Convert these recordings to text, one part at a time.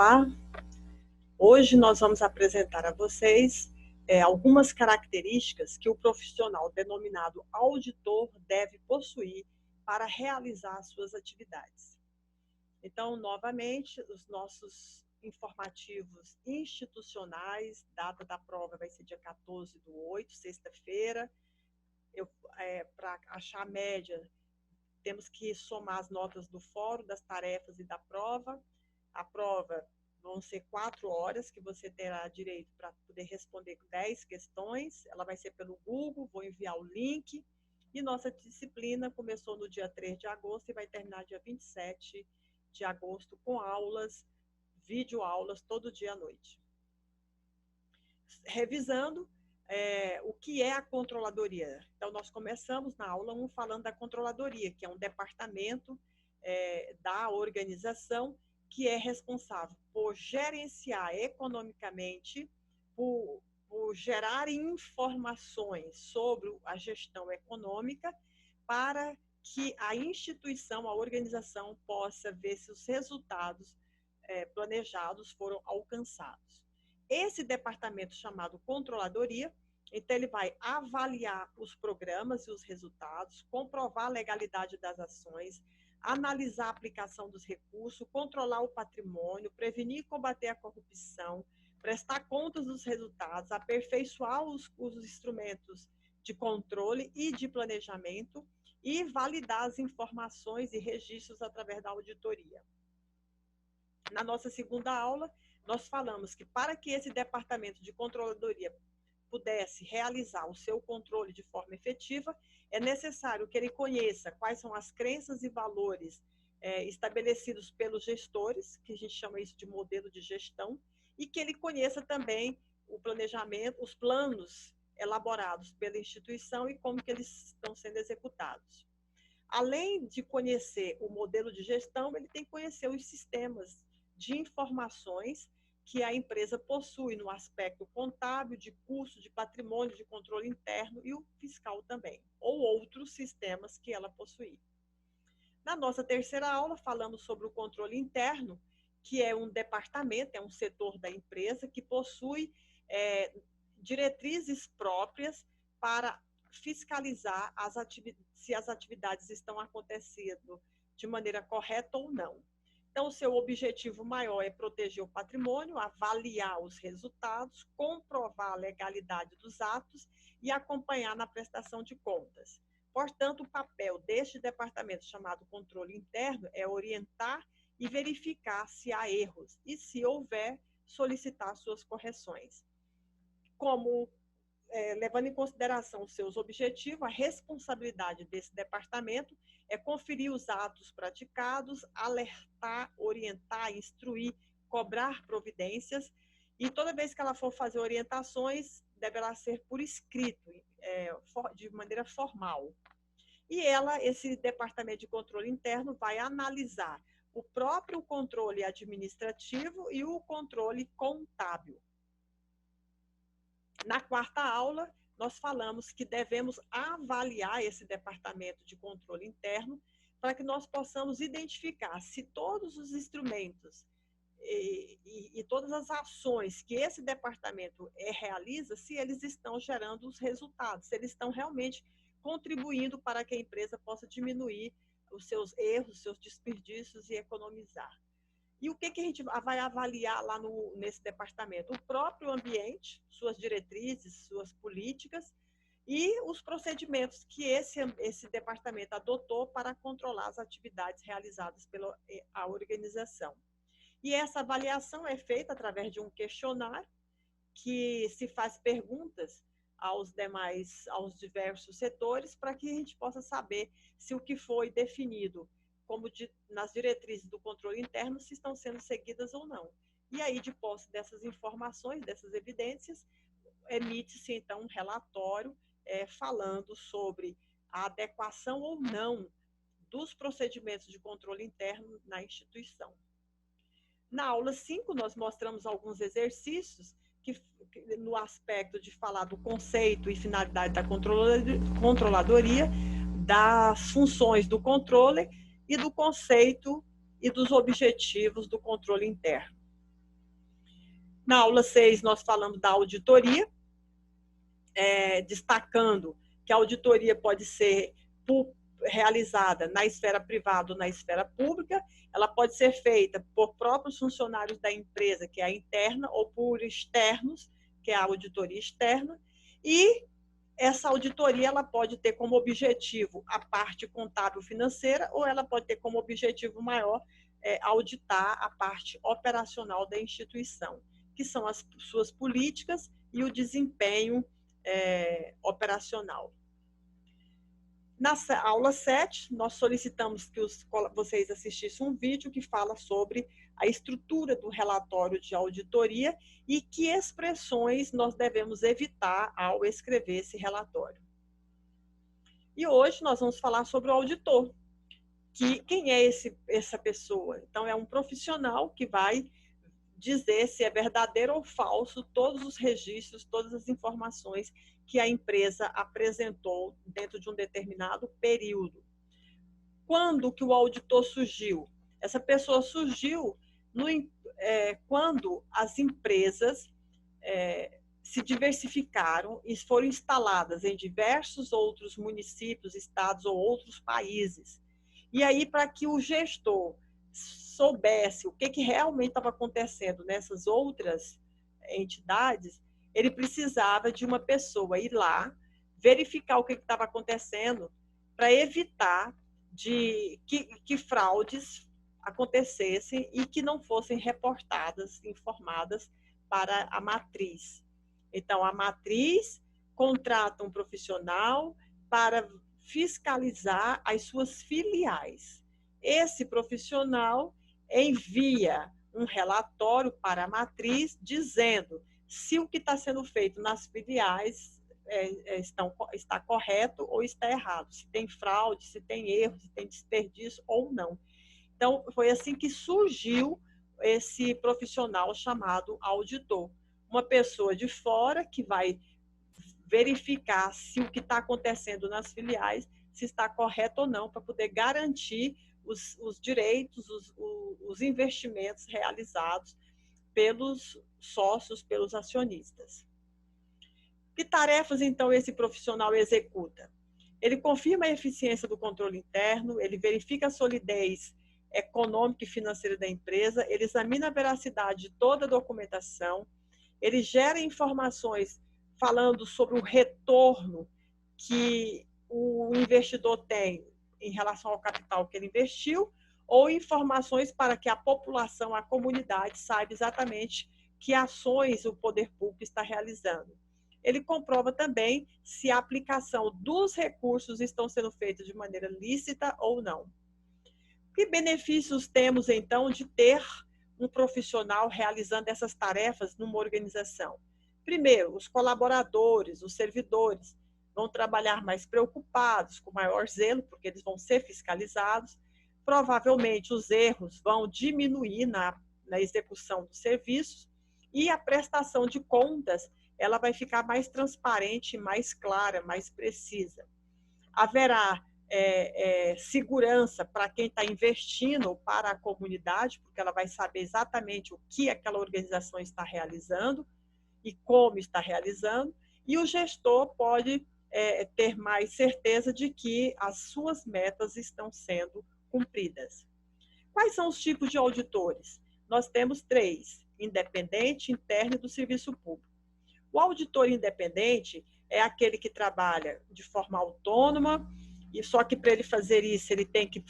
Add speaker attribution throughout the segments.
Speaker 1: Olá, hoje nós vamos apresentar a vocês algumas características que o profissional denominado auditor deve possuir para realizar suas atividades. Então, novamente, os nossos informativos institucionais, data da prova vai ser dia 14/8, sexta-feira. Para achar a média, temos que somar as notas do fórum, das tarefas e da prova. A prova vão ser 4 horas que você terá direito para poder responder 10 questões. Ela vai ser pelo Google, vou enviar o link. E nossa disciplina começou no dia 3 de agosto e vai terminar dia 27 de agosto com aulas, videoaulas, todo dia à noite. Revisando, o que é a controladoria? Então, nós começamos na aula 1 falando da controladoria, que é um departamento da organização que é responsável por gerenciar economicamente, por gerar informações sobre a gestão econômica para que a instituição, a organização, possa ver se os resultados planejados foram alcançados. Esse departamento chamado controladoria, então ele vai avaliar os programas e os resultados, comprovar a legalidade das ações, analisar a aplicação dos recursos, controlar o patrimônio, prevenir e combater a corrupção, prestar contas dos resultados, aperfeiçoar os instrumentos de controle e de planejamento e validar as informações e registros através da auditoria. Na nossa segunda aula, nós falamos que para que esse departamento de controladoria pudesse realizar o seu controle de forma efetiva, é necessário que ele conheça quais são as crenças e valores estabelecidos pelos gestores, que a gente chama isso de modelo de gestão, e que ele conheça também o planejamento, os planos elaborados pela instituição e como que eles estão sendo executados. Além de conhecer o modelo de gestão, ele tem que conhecer os sistemas de informações que a empresa possui no aspecto contábil, de custo, de patrimônio, de controle interno e o fiscal também, ou outros sistemas que ela possui. Na nossa terceira aula, falamos sobre o controle interno, que é um departamento, é um setor da empresa que possui diretrizes próprias para fiscalizar se as atividades estão acontecendo de maneira correta ou não. Então, o seu objetivo maior é proteger o patrimônio, avaliar os resultados, comprovar a legalidade dos atos e acompanhar na prestação de contas. Portanto, o papel deste departamento chamado controle interno é orientar e verificar se há erros e, se houver, solicitar suas correções. Levando em consideração os seus objetivos, a responsabilidade desse departamento é conferir os atos praticados, alertar, orientar, instruir, cobrar providências, e toda vez que ela for fazer orientações, deverá ser por escrito, de maneira formal. E esse departamento de controle interno vai analisar o próprio controle administrativo e o controle contábil. Na quarta aula, nós falamos que devemos avaliar esse departamento de controle interno para que nós possamos identificar se todos os instrumentos e todas as ações que esse departamento realiza, se eles estão gerando os resultados, se eles estão realmente contribuindo para que a empresa possa diminuir os seus erros, os seus desperdícios e economizar. E o que a gente vai avaliar lá nesse departamento? O próprio ambiente, suas diretrizes, suas políticas e os procedimentos que esse departamento adotou para controlar as atividades realizadas pela organização. E essa avaliação é feita através de um questionário que se faz perguntas aos diversos setores para que a gente possa saber se o que foi definido nas diretrizes do controle interno, se estão sendo seguidas ou não. E aí, de posse dessas informações, dessas evidências, emite-se, então, um relatório falando sobre a adequação ou não dos procedimentos de controle interno na instituição. Na aula 5, nós mostramos alguns exercícios no aspecto de falar do conceito e finalidade da controladoria, das funções do controle e do conceito e dos objetivos do controle interno. Na aula 6, nós falamos da auditoria, destacando que a auditoria pode ser realizada na esfera privada ou na esfera pública, ela pode ser feita por próprios funcionários da empresa, que é a interna, ou por externos, que é a auditoria externa, e essa auditoria ela pode ter como objetivo a parte contábil financeira, ou ela pode ter como objetivo maior auditar a parte operacional da instituição, que são as suas políticas e o desempenho operacional. Na aula 7, nós solicitamos que vocês assistissem um vídeo que fala sobre a estrutura do relatório de auditoria e que expressões nós devemos evitar ao escrever esse relatório. E hoje nós vamos falar sobre o auditor. Quem é essa pessoa? Então, é um profissional que vai dizer se é verdadeiro ou falso todos os registros, todas as informações que a empresa apresentou dentro de um determinado período. Quando que o auditor surgiu? Essa pessoa surgiu quando as empresas se diversificaram e foram instaladas em diversos outros municípios, estados ou outros países. E aí, para que o gestor soubesse o que realmente estava acontecendo nessas outras entidades, ele precisava de uma pessoa ir lá, verificar o que estava acontecendo, para evitar que fraudes acontecessem e que não fossem reportadas, informadas para a matriz. Então, a matriz contrata um profissional para fiscalizar as suas filiais. Esse profissional envia um relatório para a matriz dizendo se o que está sendo feito nas filiais está correto ou está errado, se tem fraude, se tem erro, se tem desperdício ou não. Então, foi assim que surgiu esse profissional chamado auditor. Uma pessoa de fora que vai verificar se o que está acontecendo nas filiais se está correto ou não, para poder garantir os direitos, os investimentos realizados pelos sócios, pelos acionistas. Que tarefas, então, esse profissional executa? Ele confirma a eficiência do controle interno, ele verifica a solidez econômica e financeira da empresa, ele examina a veracidade de toda a documentação, ele gera informações falando sobre o retorno que o investidor tem em relação ao capital que ele investiu, ou informações para que a população, a comunidade, saiba exatamente que ações o poder público está realizando. Ele comprova também se a aplicação dos recursos estão sendo feitos de maneira lícita ou não. Que benefícios temos, então, de ter um profissional realizando essas tarefas numa organização? Primeiro, os colaboradores, os servidores, vão trabalhar mais preocupados, com maior zelo, porque eles vão ser fiscalizados. Provavelmente, os erros vão diminuir na execução dos serviços e a prestação de contas ela vai ficar mais transparente, mais clara, mais precisa. Haverá segurança para quem está investindo para a comunidade, porque ela vai saber exatamente o que aquela organização está realizando e como está realizando, e o gestor pode ter mais certeza de que as suas metas estão sendo cumpridas. Quais são os tipos de auditores? Nós temos 3, independente, interno e do serviço público. O auditor independente é aquele que trabalha de forma autônoma, e só que para ele fazer isso, ele tem que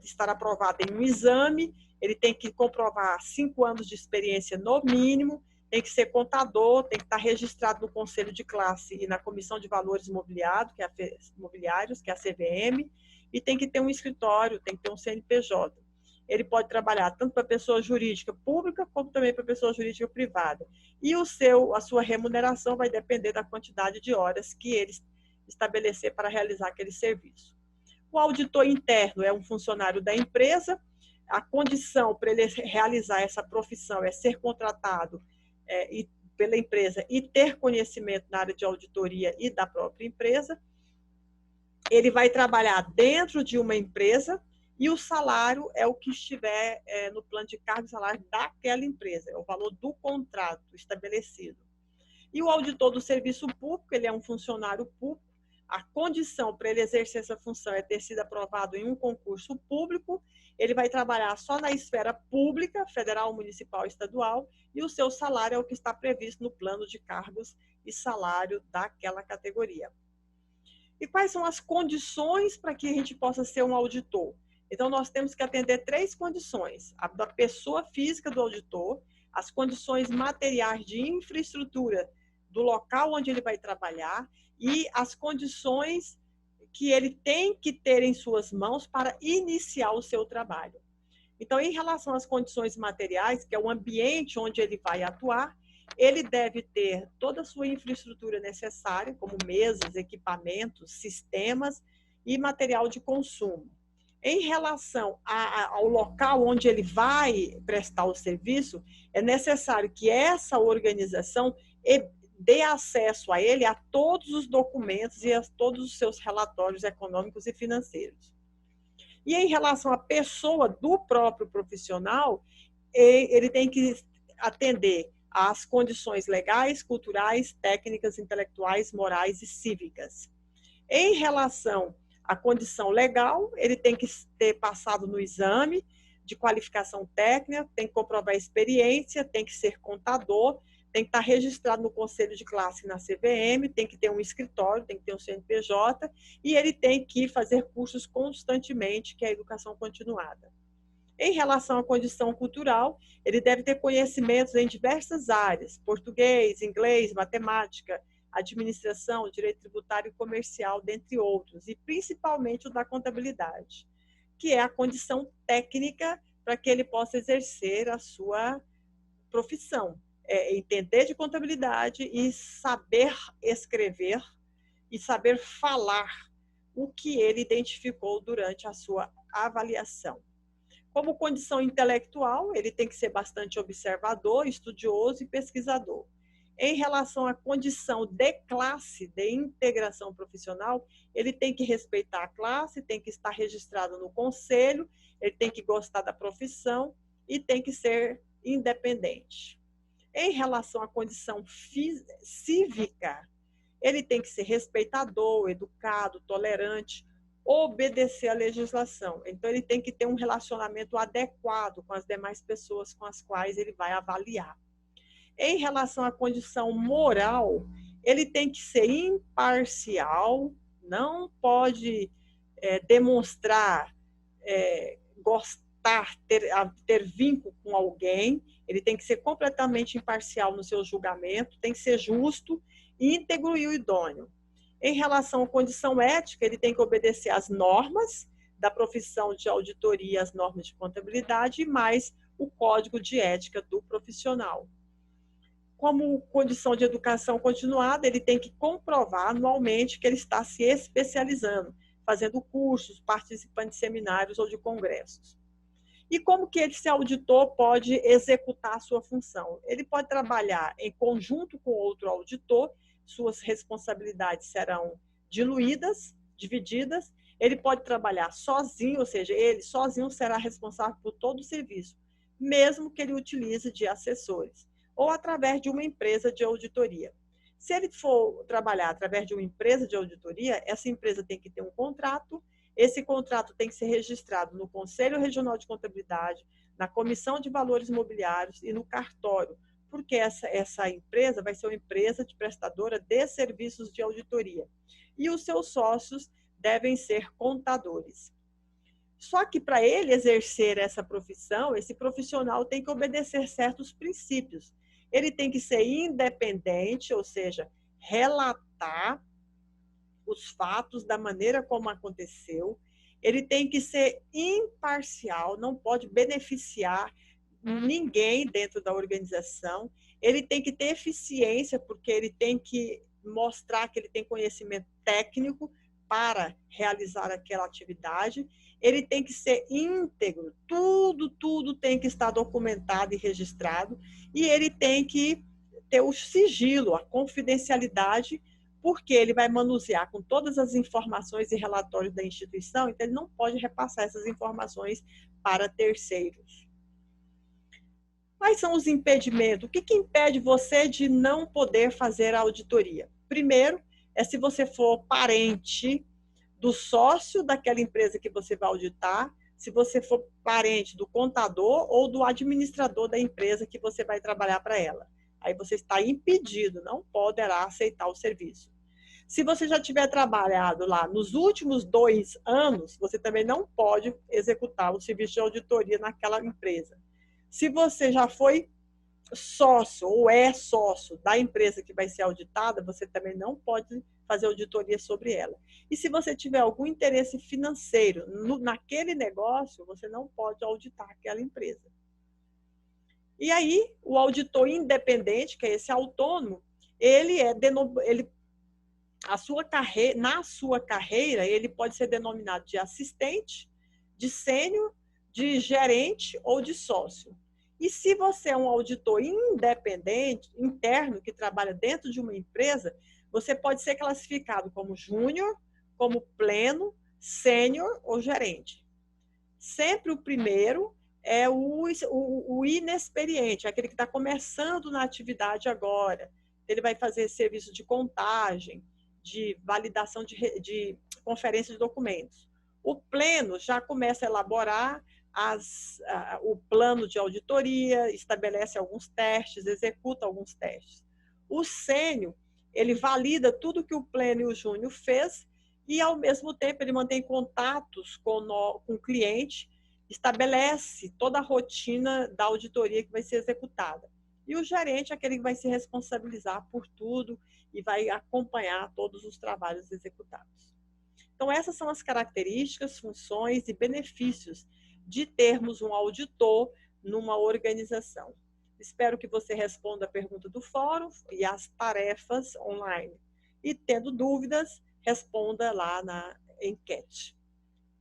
Speaker 1: estar aprovado em um exame, ele tem que comprovar 5 anos de experiência no mínimo, tem que ser contador, tem que estar registrado no Conselho de Classe e na Comissão de Valores Imobiliários, que é a CVM, e tem que ter um escritório, tem que ter um CNPJ. Ele pode trabalhar tanto para pessoa jurídica pública, como também para pessoa jurídica privada. E a sua remuneração vai depender da quantidade de horas que ele estabelecer para realizar aquele serviço. O auditor interno é um funcionário da empresa, a condição para ele realizar essa profissão é ser contratado pela empresa e ter conhecimento na área de auditoria e da própria empresa. Ele vai trabalhar dentro de uma empresa, e o salário é o que estiver no plano de cargo e salário daquela empresa, é o valor do contrato estabelecido. E o auditor do serviço público, ele é um funcionário público, a condição para ele exercer essa função é ter sido aprovado em um concurso público, ele vai trabalhar só na esfera pública, federal, municipal e estadual, e o seu salário é o que está previsto no plano de cargos e salário daquela categoria. E quais são as condições para que a gente possa ser um auditor? Então, nós temos que atender 3 condições: a da pessoa física do auditor, as condições materiais de infraestrutura do local onde ele vai trabalhar e as condições que ele tem que ter em suas mãos para iniciar o seu trabalho. Então, em relação às condições materiais, que é o ambiente onde ele vai atuar, ele deve ter toda a sua infraestrutura necessária, como mesas, equipamentos, sistemas e material de consumo. Em relação ao local onde ele vai prestar o serviço, é necessário que essa organização dê acesso a ele a todos os documentos e a todos os seus relatórios econômicos e financeiros. E em relação à pessoa do próprio profissional, ele tem que atender às condições legais, culturais, técnicas, intelectuais, morais e cívicas. Em relação à condição legal, ele tem que ter passado no exame de qualificação técnica, tem que comprovar a experiência, tem que ser contador, tem que estar registrado no conselho de classe na CVM, tem que ter um escritório, tem que ter um CNPJ, e ele tem que fazer cursos constantemente, que é a educação continuada. Em relação à condição cultural, ele deve ter conhecimentos em diversas áreas: português, inglês, matemática, administração, direito tributário e comercial, dentre outros, e principalmente o da contabilidade, que é a condição técnica para que ele possa exercer a sua profissão. Entender de contabilidade e saber escrever e saber falar o que ele identificou durante a sua avaliação. Como condição intelectual, ele tem que ser bastante observador, estudioso e pesquisador. Em relação à condição de classe, de integração profissional, ele tem que respeitar a classe, tem que estar registrado no conselho, ele tem que gostar da profissão e tem que ser independente. Em relação à condição cívica, ele tem que ser respeitador, educado, tolerante, obedecer à legislação. Então, ele tem que ter um relacionamento adequado com as demais pessoas com as quais ele vai avaliar. Em relação à condição moral, ele tem que ser imparcial, não pode demonstrar gostar, ter vínculo com alguém, ele tem que ser completamente imparcial no seu julgamento, tem que ser justo, íntegro e idôneo. Em relação à condição ética, ele tem que obedecer às normas da profissão de auditoria, as normas de contabilidade e mais o código de ética do profissional. Como condição de educação continuada, ele tem que comprovar anualmente que ele está se especializando, fazendo cursos, participando de seminários ou de congressos. E como que esse auditor pode executar a sua função? Ele pode trabalhar em conjunto com outro auditor, suas responsabilidades serão diluídas, divididas. Ele pode trabalhar sozinho, ou seja, ele sozinho será responsável por todo o serviço, mesmo que ele utilize de assessores, ou através de uma empresa de auditoria. Se ele for trabalhar através de uma empresa de auditoria, essa empresa tem que ter um contrato, esse contrato tem que ser registrado no Conselho Regional de Contabilidade, na Comissão de Valores Mobiliários e no cartório, porque essa empresa vai ser uma empresa de prestadora de serviços de auditoria. E os seus sócios devem ser contadores. Só que para ele exercer essa profissão, esse profissional tem que obedecer certos princípios. Ele tem que ser independente, ou seja, relatar os fatos da maneira como aconteceu. Ele tem que ser imparcial, não pode beneficiar ninguém dentro da organização. Ele tem que ter eficiência, porque ele tem que mostrar que ele tem conhecimento técnico para realizar aquela atividade. Ele tem que ser íntegro, tudo tem que estar documentado e registrado, e ele tem que ter o sigilo, a confidencialidade, porque ele vai manusear com todas as informações e relatórios da instituição, então ele não pode repassar essas informações para terceiros. Quais são os impedimentos? O que impede você de não poder fazer a auditoria? Primeiro, é se você for parente do sócio daquela empresa que você vai auditar, se você for parente do contador ou do administrador da empresa que você vai trabalhar para ela. Aí você está impedido, não poderá aceitar o serviço. Se você já tiver trabalhado lá nos últimos 2 anos, você também não pode executar o serviço de auditoria naquela empresa. Se você já foi sócio ou é sócio da empresa que vai ser auditada, você também não pode fazer auditoria sobre ela. E se você tiver algum interesse financeiro naquele negócio, você não pode auditar aquela empresa. E aí, o auditor independente, que é esse autônomo, na sua carreira, ele pode ser denominado de assistente, de sênior, de gerente ou de sócio. E se você é um auditor independente, interno, que trabalha dentro de uma empresa, você pode ser classificado como júnior, como pleno, sênior ou gerente. Sempre o primeiro é o inexperiente, aquele que está começando na atividade agora. Ele vai fazer serviço de contagem, de validação de conferência de documentos. O pleno já começa a elaborar o plano de auditoria, estabelece alguns testes, executa alguns testes. O sênior, ele valida tudo que o pleno e o júnior fez e, ao mesmo tempo, ele mantém contatos com o cliente, estabelece toda a rotina da auditoria que vai ser executada. E o gerente é aquele que vai se responsabilizar por tudo e vai acompanhar todos os trabalhos executados. Então, essas são as características, funções e benefícios de termos um auditor numa organização. Espero que você responda a pergunta do fórum e as tarefas online. E, tendo dúvidas, responda lá na enquete.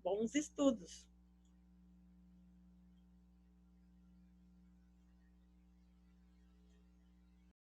Speaker 1: Bons estudos!